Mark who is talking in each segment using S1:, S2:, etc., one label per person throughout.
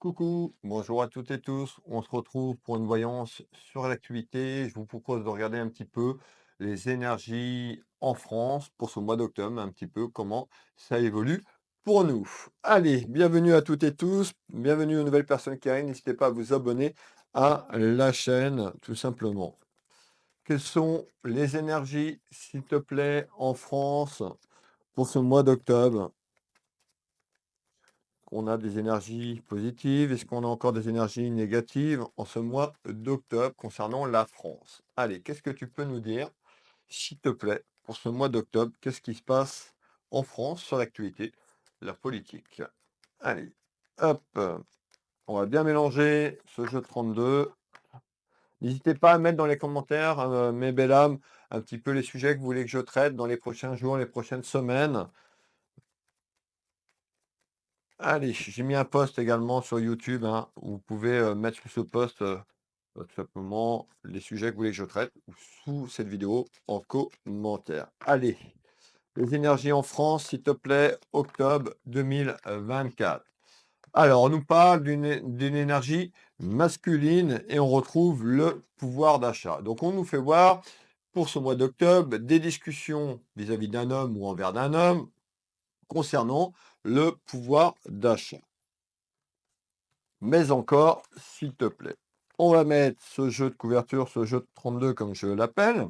S1: Coucou, bonjour à toutes et tous. On se retrouve pour une voyance sur l'actualité. Je vous propose de regarder un petit peu les énergies en France pour ce mois d'octobre, un petit peu comment ça évolue pour nous. Allez, bienvenue à toutes et tous, bienvenue aux nouvelles personnes qui arrivent. N'hésitez pas à vous abonner à la chaîne, tout simplement. Quelles sont les énergies, s'il te plaît, en France pour ce mois d'octobre? On a des énergies positives? Est-ce qu'on a encore des énergies négatives en ce mois d'octobre concernant la France? Allez, qu'est-ce que tu peux nous dire, s'il te plaît, pour ce mois d'octobre? Qu'est-ce qui se passe en France sur l'actualité, la politique? Allez, hop, on va bien mélanger ce jeu de 32. N'hésitez pas à mettre dans les commentaires, mes belles âmes, un petit peu les sujets que vous voulez que je traite dans les prochains jours, les prochaines semaines. Allez, j'ai mis un post également sur YouTube, hein, où vous pouvez, mettre sous ce post, tout simplement les sujets que vous voulez que je traite ou sous cette vidéo en commentaire. Allez, les énergies en France, s'il te plaît, octobre 2024. Alors, on nous parle d'une énergie masculine et on retrouve le pouvoir d'achat. Donc on nous fait voir, pour ce mois d'octobre, des discussions vis-à-vis d'un homme ou envers d'un homme concernant le pouvoir d'achat. Mais encore, s'il te plaît. On va mettre ce jeu de couverture, ce jeu de 32 comme je l'appelle,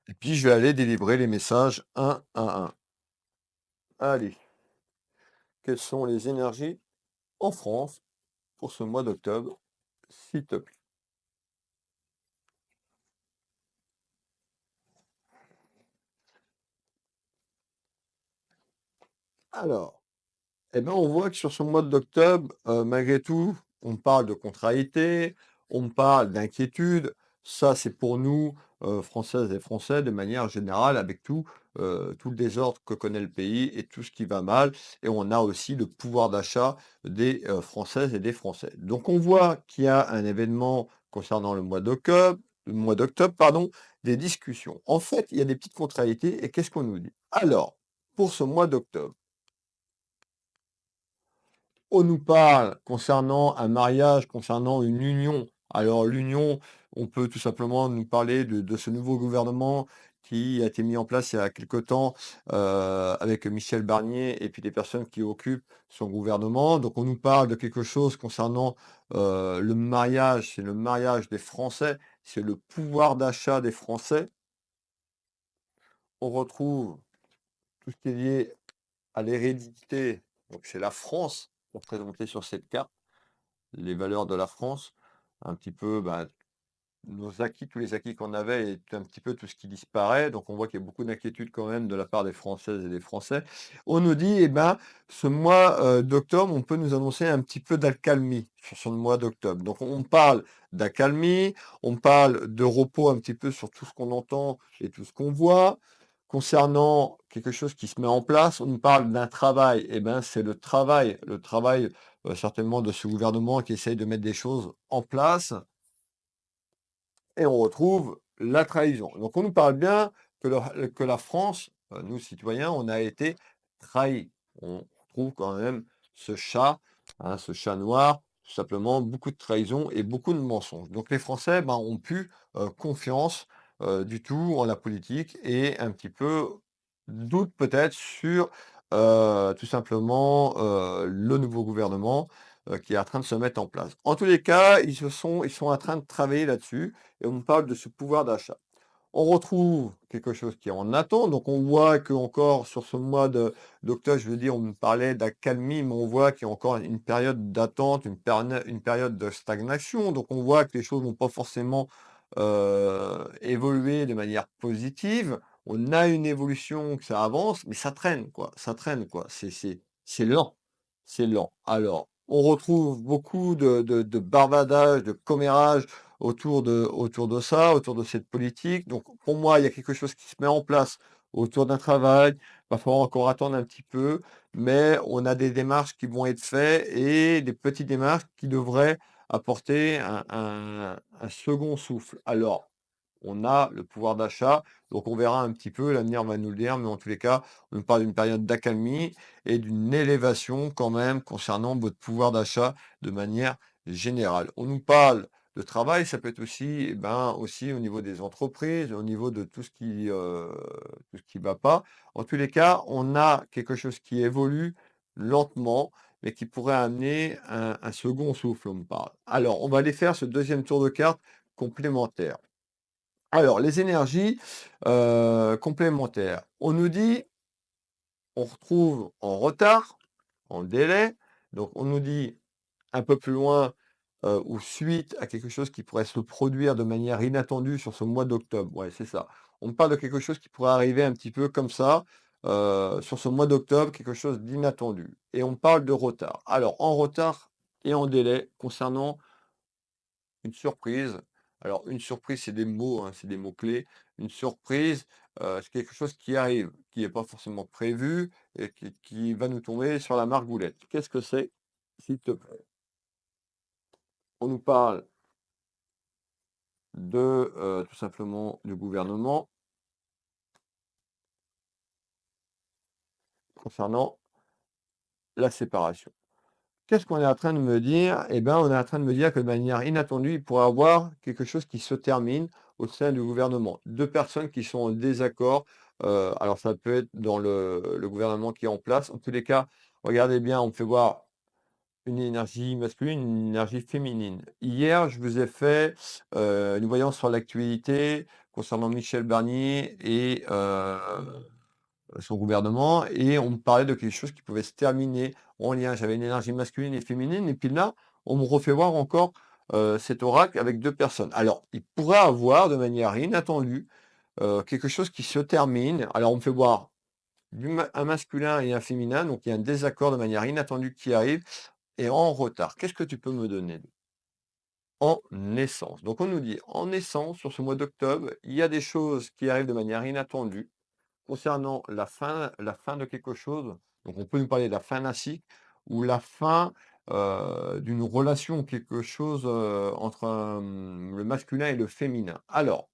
S1: et puis je vais aller délivrer les messages un à un. Allez, quelles sont les énergies en France pour ce mois d'octobre, s'il te plaît? Alors, eh ben, on voit que sur ce mois d'octobre, malgré tout, on parle de contrariété, on parle d'inquiétude. Ça, c'est pour nous, Françaises et Français, de manière générale, avec tout le désordre que connaît le pays et tout ce qui va mal. Et on a aussi le pouvoir d'achat des, Françaises et des Français. Donc on voit qu'il y a un événement concernant le mois d'octobre, pardon, des discussions. En fait, il y a des petites contrariétés et qu'est-ce qu'on nous dit? Alors, pour ce mois d'octobre, on nous parle concernant un mariage, concernant une union. Alors l'union, on peut tout simplement nous parler de ce nouveau gouvernement qui a été mis en place il y a quelque temps, avec Michel Barnier et puis des personnes qui occupent son gouvernement. Donc on nous parle de quelque chose concernant, le mariage, c'est le mariage des Français, c'est le pouvoir d'achat des Français. On retrouve tout ce qui est lié à l'hérédité, donc c'est la France représentée sur cette carte. Les valeurs de la France, un petit peu, bah, nos acquis, tous les acquis qu'on avait et un petit peu tout ce qui disparaît. Donc on voit qu'il y a beaucoup d'inquiétude quand même de la part des Françaises et des Français. On nous dit, eh ben, ce mois d'octobre, on peut nous annoncer un petit peu d'accalmie sur ce mois d'octobre. Donc on parle d'accalmie, on parle de repos un petit peu sur tout ce qu'on entend et tout ce qu'on voit. Concernant quelque chose qui se met en place, on nous parle d'un travail. Eh ben, c'est le travail certainement de ce gouvernement qui essaye de mettre des choses en place. Et on retrouve la trahison. Donc on nous parle bien que la France, nous citoyens, on a été trahis. On trouve quand même ce chat, hein, ce chat noir, tout simplement beaucoup de trahison et beaucoup de mensonges. Donc les Français, ben, ont plus confiance du tout en la politique et un petit peu doute peut-être sur tout simplement le nouveau gouvernement qui est en train de se mettre en place. En tous les cas, ils sont en train de travailler là-dessus et on me parle de ce pouvoir d'achat. On retrouve quelque chose qui est en attente, donc on voit que encore sur ce mois d'octobre, je veux dire, on me parlait d'accalmie, mais on voit qu'il y a encore une période d'attente, une période de stagnation. Donc on voit que les choses vont pas forcément évoluer de manière positive. On a une évolution, que ça avance, mais ça traîne, quoi. Ça traîne, quoi. C'est lent. C'est lent. Alors, on retrouve beaucoup de bavardage, de commérage autour de ça, autour de cette politique. Donc pour moi, il y a quelque chose qui se met en place autour d'un travail. Il va falloir encore attendre un petit peu, mais on a des démarches qui vont être faites et des petites démarches qui devraient apporter un second souffle. Alors, on a le pouvoir d'achat. Donc on verra un petit peu, l'avenir va nous le dire, mais en tous les cas, on nous parle d'une période d'accalmie et d'une élévation quand même concernant votre pouvoir d'achat de manière générale. On nous parle de travail, ça peut être aussi, eh ben, aussi au niveau des entreprises, au niveau de tout ce qui va pas. En tous les cas, on a quelque chose qui évolue lentement, mais qui pourrait amener un second souffle, on me parle. Alors, on va aller faire ce deuxième tour de cartes complémentaire. Alors, les énergies complémentaires. On nous dit, on retrouve en retard, en délai. Donc, on nous dit un peu plus loin ou suite à quelque chose qui pourrait se produire de manière inattendue sur ce mois d'octobre. Ouais, c'est ça. On me parle de quelque chose qui pourrait arriver un petit peu comme ça sur ce mois d'octobre, quelque chose d'inattendu. Et on parle de retard. Alors, en retard et en délai concernant une surprise. Alors, une surprise, c'est des mots, hein, c'est des mots-clés. Une surprise, c'est quelque chose qui arrive, qui n'est pas forcément prévu et qui va nous tomber sur la margoulette. Qu'est-ce que c'est, s'il te plaît? On nous parle de tout simplement du gouvernement concernant la séparation. Qu'est-ce qu'on est en train de me dire? Eh bien, on est en train de me dire que de manière inattendue, il pourrait y avoir quelque chose qui se termine au sein du gouvernement. Deux personnes qui sont en désaccord. Alors, ça peut être dans le gouvernement qui est en place. En tous les cas, regardez bien, on me fait voir une énergie masculine, une énergie féminine. Hier, je vous ai fait une voyance sur l'actualité concernant Michel Barnier et son gouvernement, et on me parlait de quelque chose qui pouvait se terminer en lien. J'avais une énergie masculine et féminine, et puis là, on me refait voir encore cet oracle avec deux personnes. Alors, il pourrait avoir de manière inattendue quelque chose qui se termine. Alors, on me fait voir un masculin et un féminin, donc il y a un désaccord de manière inattendue qui arrive et en retard. Qu'est-ce que tu peux me donner en naissance? Donc, on nous dit en naissance, sur ce mois d'octobre, il y a des choses qui arrivent de manière inattendue concernant la fin de quelque chose. Donc on peut nous parler de la fin d'un cycle ou la fin d'une relation, quelque chose entre le masculin et le féminin. Alors,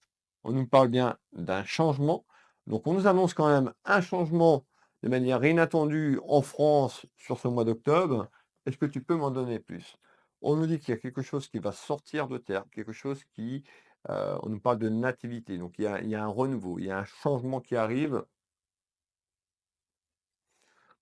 S1: on nous parle bien d'un changement. Donc on nous annonce quand même un changement de manière inattendue en France sur ce mois d'octobre. Est-ce que tu peux m'en donner plus? On nous dit qu'il y a quelque chose qui va sortir de terre, quelque chose qui, on nous parle de nativité. Donc il y a un renouveau, il y a un changement qui arrive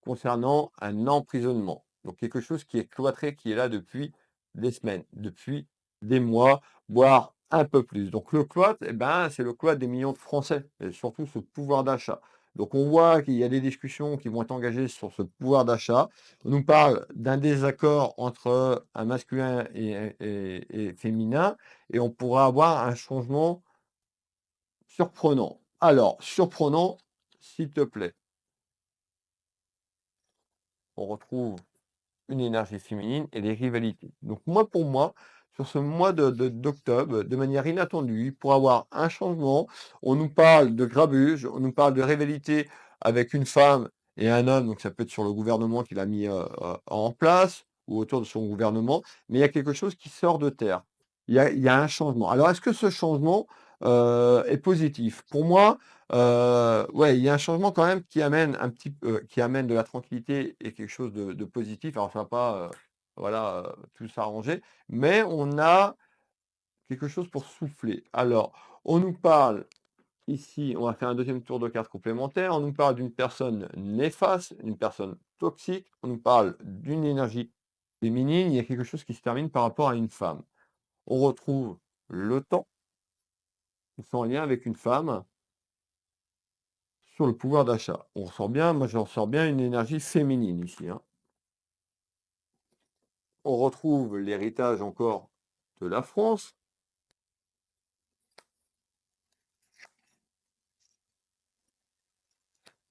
S1: concernant un emprisonnement. Donc quelque chose qui est cloîtré, qui est là depuis des semaines, depuis des mois, voire un peu plus. Donc le cloître, eh ben, c'est le cloître des millions de Français, et surtout ce pouvoir d'achat. Donc on voit qu'il y a des discussions qui vont être engagées sur ce pouvoir d'achat. On nous parle d'un désaccord entre un masculin et féminin, et on pourra avoir un changement surprenant. Alors, surprenant, s'il te plaît, on retrouve une énergie féminine et les rivalités. Donc moi, pour moi, sur ce mois d'octobre, de manière inattendue, pour avoir un changement, on nous parle de grabuge, on nous parle de rivalité avec une femme et un homme, donc ça peut être sur le gouvernement qu'il a mis en place ou autour de son gouvernement, mais il y a quelque chose qui sort de terre. Il y a un changement. Alors, est-ce que ce changement est positif? Pour moi, ouais, il y a un changement quand même qui amène de la tranquillité et quelque chose de positif. Alors ça va pas, voilà, tout s'arranger, mais on a quelque chose pour souffler. Alors, on nous parle ici, on va faire un deuxième tour de cartes complémentaire, on nous parle d'une personne néfaste, une personne toxique, on nous parle d'une énergie féminine, il y a quelque chose qui se termine par rapport à une femme. On retrouve le temps, qui sont en lien avec une femme. Sur le pouvoir d'achat, on ressent bien, moi j'en ressens bien une énergie féminine ici, hein. On retrouve l'héritage encore de la France.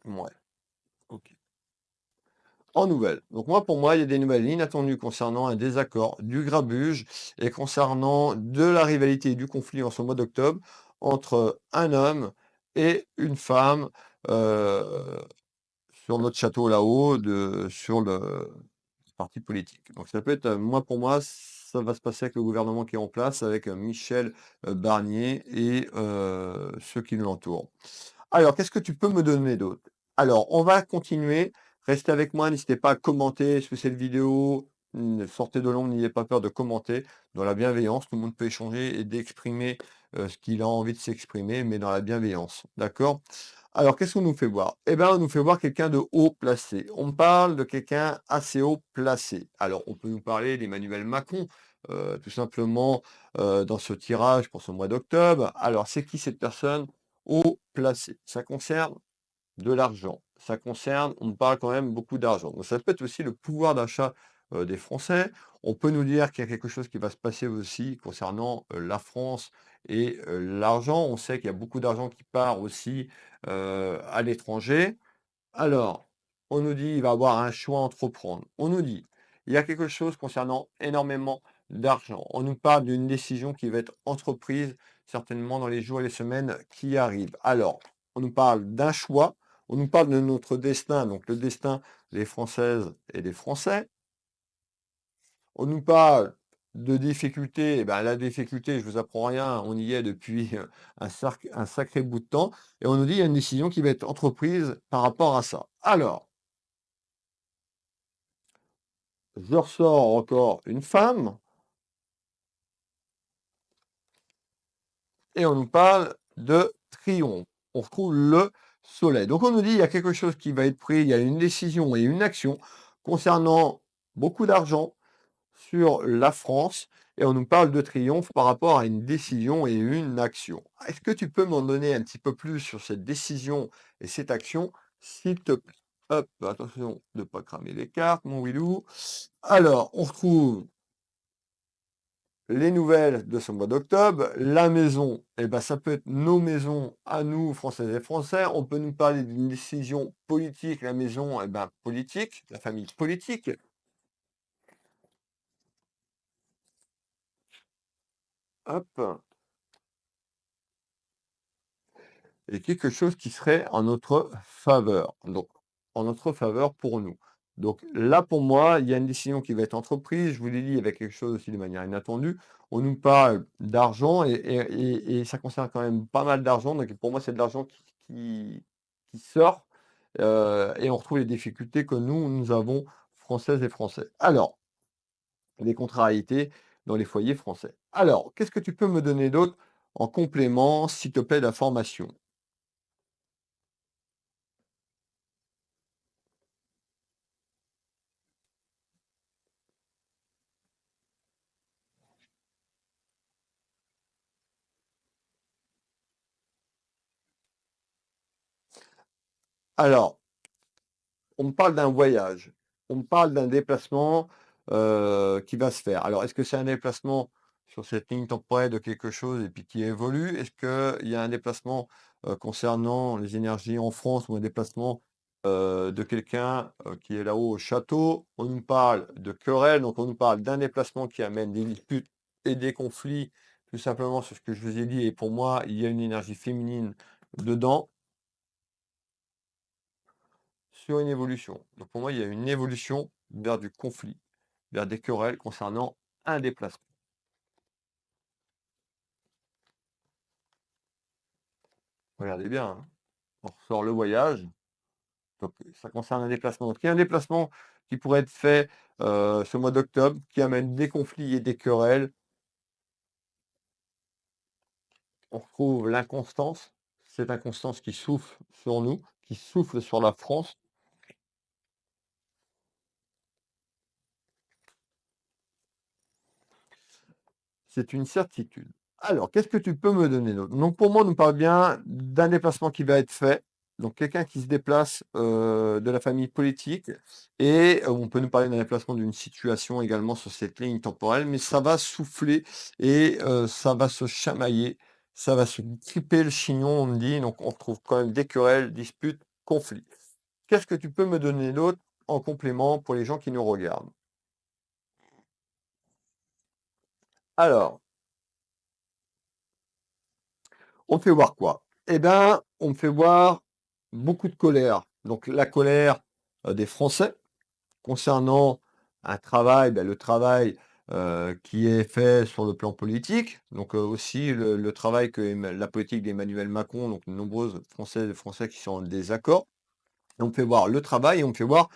S1: Ouais, ok. En nouvelles. Donc moi, pour moi, il y a des nouvelles inattendues concernant un désaccord, du grabuge et concernant de la rivalité et du conflit en ce mois d'octobre entre un homme et une femme euh, sur notre château là-haut, sur le parti politique. Donc ça peut être, moi pour moi, ça va se passer avec le gouvernement qui est en place, avec, Michel, Barnier et ceux qui l'entourent. Alors, qu'est-ce que tu peux me donner d'autre? Alors, on va continuer. Restez avec moi, n'hésitez pas à commenter sous cette vidéo. Sortez de l'ombre, n'ayez pas peur de commenter. Dans la bienveillance, tout le monde peut échanger et d'exprimer ce qu'il a envie de s'exprimer, mais dans la bienveillance. D'accord? Alors, qu'est-ce qu'on nous fait voir? Eh bien, on nous fait voir quelqu'un de haut placé. On parle de quelqu'un assez haut placé. Alors, on peut nous parler d'Emmanuel Macron, tout simplement, dans ce tirage pour ce mois d'octobre. Alors, c'est qui cette personne? Haut placé. Ça concerne de l'argent. Ça concerne, on parle quand même beaucoup d'argent. Donc ça peut être aussi le pouvoir d'achat des Français. On peut nous dire qu'il y a quelque chose qui va se passer aussi concernant la France et l'argent. On sait qu'il y a beaucoup d'argent qui part aussi à l'étranger. Alors, on nous dit il va avoir un choix à entreprendre. On nous dit il y a quelque chose concernant énormément d'argent. On nous parle d'une décision qui va être entreprise certainement dans les jours et les semaines qui arrivent. Alors, on nous parle d'un choix, on nous parle de notre destin, donc le destin des Françaises et des Français. On nous parle de difficultés. Eh ben, la difficulté, je vous apprends rien, on y est depuis un sacré bout de temps. Et on nous dit il y a une décision qui va être entreprise par rapport à ça. Alors, je ressors encore une femme et on nous parle de triomphe. On retrouve le soleil. Donc on nous dit il y a quelque chose qui va être pris, il y a une décision et une action concernant beaucoup d'argent sur la France et on nous parle de triomphe par rapport à une décision et une action. Est-ce que tu peux m'en donner un petit peu plus sur cette décision et cette action, s'il te plaît? Hop, attention de ne pas cramer les cartes, mon Willou. Alors, on retrouve les nouvelles de ce mois d'octobre, la maison, eh ben, ça peut être nos maisons à nous, Françaises et Français. On peut nous parler d'une décision politique, la maison, eh ben, politique, la famille politique. Hop. Et quelque chose qui serait en notre faveur. Donc, en notre faveur pour nous. Donc là, pour moi, il y a une décision qui va être entreprise. Je vous l'ai dit, avec quelque chose aussi de manière inattendue. On nous parle d'argent et ça concerne quand même pas mal d'argent. Donc pour moi, c'est de l'argent qui sort et on retrouve les difficultés que nous avons, Françaises et Français. Alors, les contrariétés dans les foyers français. Alors, qu'est-ce que tu peux me donner d'autre en complément, s'il te plaît, d'information? Alors, on me parle d'un voyage, on me parle d'un déplacement, qui va se faire. Alors, est-ce que c'est un déplacement sur cette ligne temporelle de quelque chose et puis qui évolue? Est-ce qu'il y a un déplacement, concernant les énergies en France ou un déplacement, de quelqu'un, qui est là-haut au château? On nous parle de querelles, donc on nous parle d'un déplacement qui amène des disputes et des conflits, tout simplement sur ce que je vous ai dit et pour moi, il y a une énergie féminine dedans. Sur une évolution. Donc pour moi, il y a une évolution vers du conflit, vers des querelles concernant un déplacement. Regardez bien, hein, on ressort le voyage, donc ça concerne un déplacement. Donc il y a un déplacement qui pourrait être fait ce mois d'octobre, qui amène des conflits et des querelles. On retrouve l'inconstance, cette inconstance qui souffle sur nous, qui souffle sur la France. C'est une certitude. Alors, qu'est-ce que tu peux me donner d'autre? Donc pour moi, on nous parle bien d'un déplacement qui va être fait, donc quelqu'un qui se déplace, de la famille politique et on peut nous parler d'un déplacement d'une situation également sur cette ligne temporelle, mais ça va souffler et ça va se chamailler, ça va se triper le chignon, on me dit, donc on retrouve quand même des querelles, disputes, conflits. Qu'est-ce que tu peux me donner d'autre en complément pour les gens qui nous regardent? Alors on me fait voir quoi? Eh ben, on me fait voir beaucoup de colère. Donc la colère, des Français concernant un travail, le travail, qui est fait sur le plan politique. Donc, aussi le travail que la politique d'Emmanuel Macron, donc de nombreuses Françaises et Français qui sont en désaccord. Et on me fait voir le travail et on me fait voir,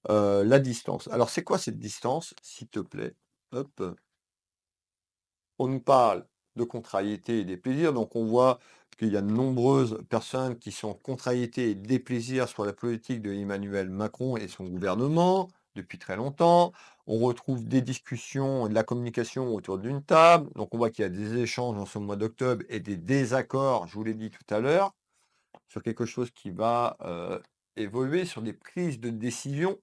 S1: la distance. Alors c'est quoi cette distance, s'il te plaît? Hop. On nous parle de contrariété et des plaisirs, donc on voit qu'il y a de nombreuses personnes qui sont contrariétés et déplaisirs sur la politique de Emmanuel Macron et son gouvernement depuis très longtemps. On retrouve des discussions et de la communication autour d'une table, donc on voit qu'il y a des échanges en ce mois d'octobre et des désaccords, je vous l'ai dit tout à l'heure, sur quelque chose qui va évoluer, sur des prises de décision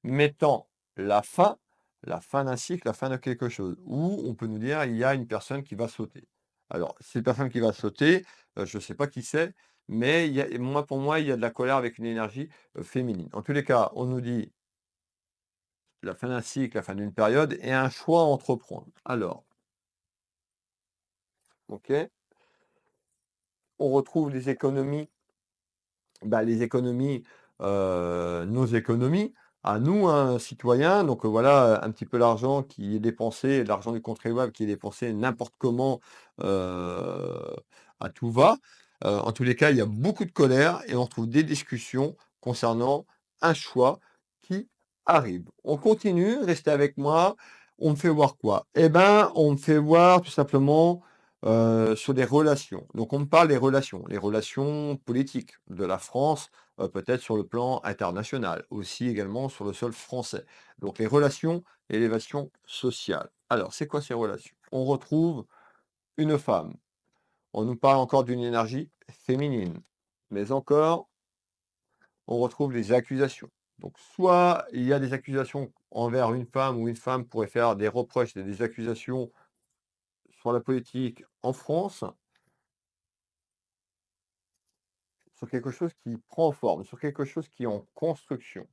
S1: mettant la fin la fin d'un cycle, la fin de quelque chose. Ou on peut nous dire: «Il y a une personne qui va sauter». Alors, cette personne qui va sauter, je ne sais pas qui c'est, mais il y a moi, pour moi, il y a de la colère avec une énergie, féminine. En tous les cas, on nous dit la fin d'un cycle, la fin d'une période et un choix à entreprendre. Alors, OK, on retrouve les économies. Bah, les économies, nos économies, à nous, hein, citoyens, donc voilà, un petit peu l'argent qui est dépensé, l'argent du contribuable qui est dépensé n'importe comment, heu, à tout va. En tous les cas, il y a beaucoup de colère et on retrouve des discussions concernant un choix qui arrive. On continue, restez avec moi. On me fait voir quoi? Eh ben, on me fait voir tout simplement sur des relations. Donc on me parle des relations, les relations politiques de la France, peut-être sur le plan international, aussi également sur le sol français. Donc les relations, élévation sociale. Alors, c'est quoi ces relations? On retrouve une femme. On nous parle encore d'une énergie féminine. Mais encore, on retrouve les accusations. Donc soit il y a des accusations envers une femme ou une femme pourrait faire des reproches et des accusations sur la politique en France, sur quelque chose qui prend forme, sur quelque chose qui est en construction.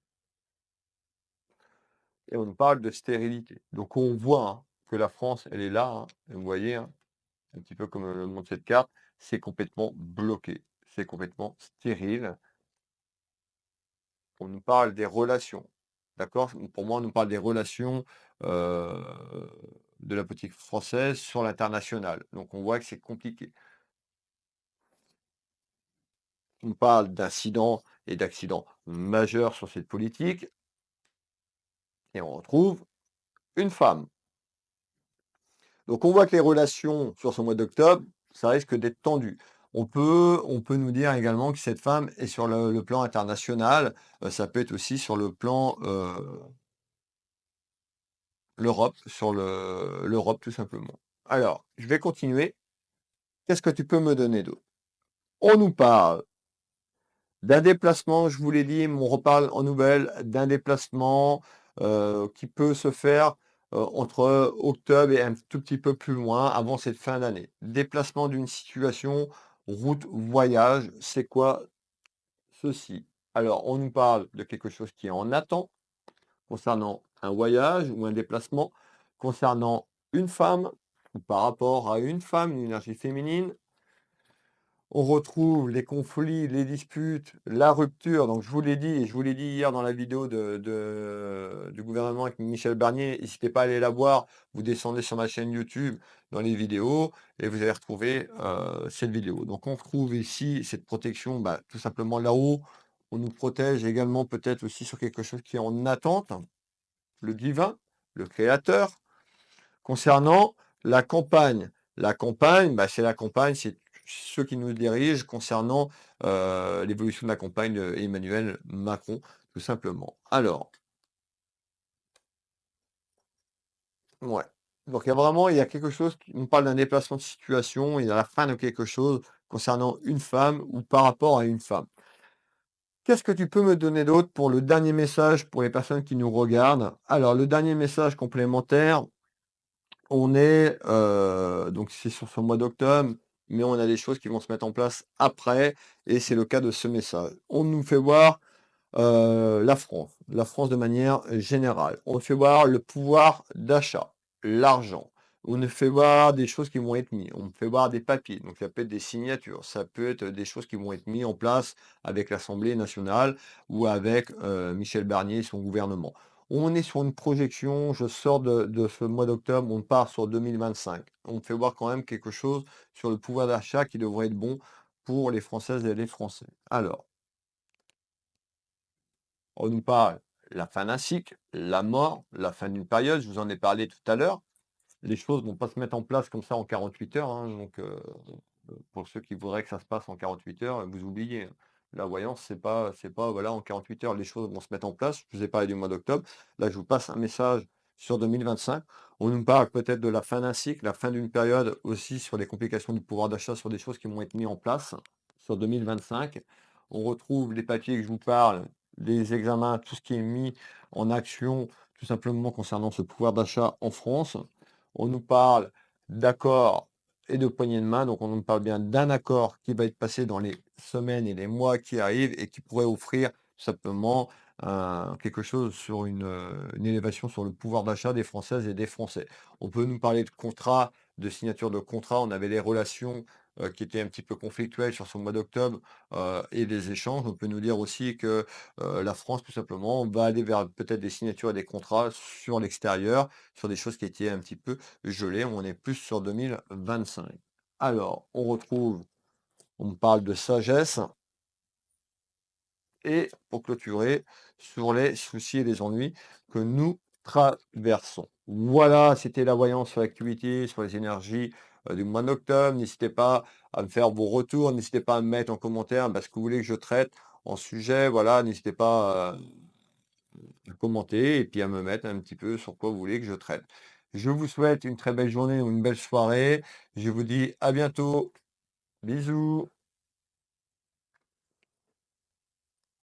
S1: Et on nous parle de stérilité. Donc on voit, hein, que la France, elle est là, hein, et vous voyez, hein, un petit peu comme le montre cette carte, c'est complètement bloqué, c'est complètement stérile. On nous parle des relations, d'accord? Pour moi, on nous parle des relations euh, de la politique française sur l'international. Donc on voit que c'est compliqué. On parle d'incidents et d'accidents majeurs sur cette politique, et on retrouve une femme. Donc on voit que les relations sur ce mois d'octobre, ça risque d'être tendu. On peut nous dire également que cette femme est sur le plan international, ça peut être aussi sur le plan, l'Europe, sur l'Europe tout simplement. Alors, je vais continuer. Qu'est-ce que tu peux me donner d'autre? On nous parle d'un déplacement, je vous l'ai dit, mais on reparle en nouvelles d'un déplacement, qui peut se faire, entre octobre et un tout petit peu plus loin, avant cette fin d'année. Déplacement d'une situation, route, voyage, c'est quoi ceci? Alors, on nous parle de quelque chose qui est en attente, concernant un voyage ou un déplacement, concernant une femme, ou par rapport à une femme, une énergie féminine. On retrouve les conflits, les disputes, la rupture. Donc je vous l'ai dit et je vous l'ai dit hier dans la vidéo du gouvernement avec Michel Barnier. N'hésitez pas à aller la voir. Vous descendez sur ma chaîne YouTube dans les vidéos et vous allez retrouver cette vidéo. Donc on retrouve ici cette protection, bah, tout simplement là-haut. On nous protège également peut-être aussi sur quelque chose qui est en attente, le divin, le créateur. Concernant la campagne, bah, c'est la campagne, c'est ceux qui nous dirigent concernant, l'évolution de la campagne d'Emmanuel Macron, tout simplement. Alors, ouais, donc il y a quelque chose qui on parle d'un déplacement de situation, il y a la fin de quelque chose concernant une femme ou par rapport à une femme. Qu'est-ce que tu peux me donner d'autre pour le dernier message pour les personnes qui nous regardent? Alors le dernier message complémentaire. On est, donc c'est sur ce mois d'octobre, mais on a des choses qui vont se mettre en place après et c'est le cas de ce message. On nous fait voir, la France de manière générale. On nous fait voir le pouvoir d'achat, l'argent. On nous fait voir des choses qui vont être mis. On nous fait voir des papiers, donc ça peut être des signatures, ça peut être des choses qui vont être mis en place avec l'Assemblée nationale ou avec, Michel Barnier et son gouvernement. On est sur une projection, je sors de ce mois d'octobre, on part sur 2025. On me fait voir quand même quelque chose sur le pouvoir d'achat qui devrait être bon pour les Françaises et les Français. Alors, on nous parle la fin d'un cycle, la mort, la fin d'une période, je vous en ai parlé tout à l'heure. Les choses vont pas se mettre en place comme ça en 48 heures, hein, donc pour ceux qui voudraient que ça se passe en 48 heures, vous oubliez, hein. La voyance, c'est pas voilà, en 48 heures, les choses vont se mettre en place. Je vous ai parlé du mois d'octobre. Là, je vous passe un message sur 2025. On nous parle peut-être de la fin d'un cycle, la fin d'une période aussi sur les complications du pouvoir d'achat, sur des choses qui vont être mises en place sur 2025. On retrouve les papiers que je vous parle, les examens, tout ce qui est mis en action, tout simplement concernant ce pouvoir d'achat en France. On nous parle d'accords et de poignées de main. Donc, on nous parle bien d'un accord qui va être passé dans les semaines et les mois qui arrivent et qui pourrait offrir tout simplement quelque chose sur une élévation sur le pouvoir d'achat des Françaises et des Français. On peut nous parler de contrats, de signature de contrats. On avait des relations qui étaient un petit peu conflictuelles sur ce mois d'octobre et des échanges. On peut nous dire aussi que la France, tout simplement, va aller vers peut-être des signatures et des contrats sur l'extérieur, sur des choses qui étaient un petit peu gelées. On est plus sur 2025. Alors, on me parle de sagesse et pour clôturer, sur les soucis et les ennuis que nous traversons. Voilà, c'était la voyance sur l'activité, sur les énergies du mois d'octobre. N'hésitez pas à me faire vos retours, n'hésitez pas à me mettre en commentaire ce que vous voulez que je traite en sujet. Voilà, n'hésitez pas à commenter et puis à me mettre un petit peu sur quoi vous voulez que je traite. Je vous souhaite une très belle journée ou une belle soirée. Je vous dis à bientôt. Bisous.